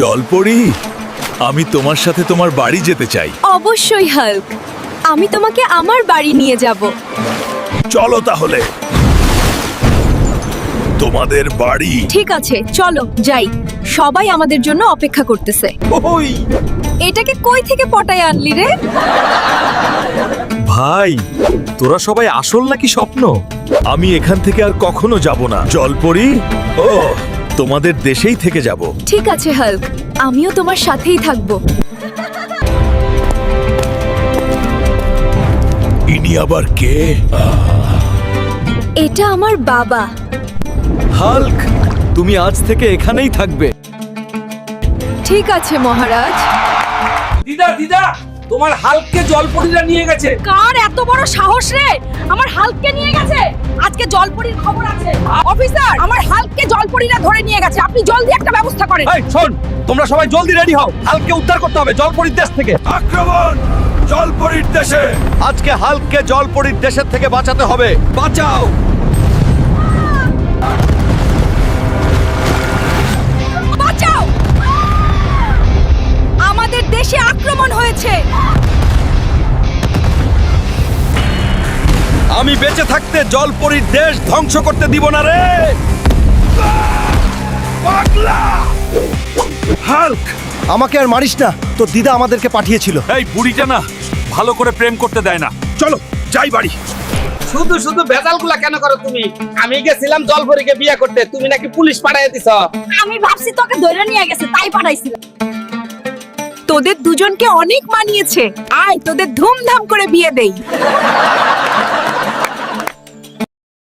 জলপরি, আমি তোমার সাথে তোমার বাড়ি যেতে চাই। অবশ্যই হাল্ক, আমি তোমাকে আমার বাড়ি নিয়ে যাব। চলো তাহলে তোমাদের বাড়ি। ঠিক আছে, চলো যাই। সবাই আমাদের জন্য অপেক্ষা করতেছে। ওই এটাকে কই থেকে পটায় আনলি রে? ভাই, তোরা সবাই আসল নাকি স্বপ্ন? আমি এখান থেকে আর কখনো যাব না। জলপরি, ও তোমাদের দেশেই থেকে যাব। ঠিক আছে হাল্ক, আমিও তোমার সাথেই থাকবো। ইনি আবার কে? এটা আমার বাবা। হাল্ক, তুমি আজ থেকে এখানেই থাকবে। ঠিক আছে মহারাজ। দিদা দিদা, তোমার হাল্ককে জলপরীরা নিয়ে গেছে। কার এত বড় সাহস রে আমার হাল্ককে নিয়ে গেছে? আজকে জলপরীর খবর আছে। অফিসার, আমার হাল্ককে জলপরীরা ধরে নিয়ে গেছে। আপনি জলদি একটা ব্যবস্থা করেন। এই শোন, তোমরা সবাই জলদি রেডি হও, হাল্ককে উদ্ধার করতে হবে জলপরীর দেশ থেকে। আক্রমণ জলপরীর দেশে। আজকে হাল্ককে জলপরীর দেশের থেকে বাঁচাতে হবে। বাঁচাও! বাঁচাও! আমাদের দেশে আক্রমণ হয়েছে। আমি বেঁচে থাকতে জলপরীর দেশ ধ্বংস করতে দিব না রে। পাগলা! হাল্ক, আমাকে আর মারিস না, তোর দিদা আমাদেরকে পাঠিয়েছিল। এই বুড়িটা না ভালো করে প্রেম করতে দেয় না। চলো যাই বাড়ি। শুধু শুধু ভেজালগুলা কেন করো তুমি? আমি গেছিলাম জলপরীকে বিয়ে করতে, তুমি নাকি পুলিশ পাঠিয়ে দিছ। আমি ভাবছি তোকে ধরে নিয়ে গেছে, তাই পাঠাইছিলাম। তোদের দুজনকে অনেক মানিয়েছে। আয় তোদের ধুমধাম করে বিয়ে দেই।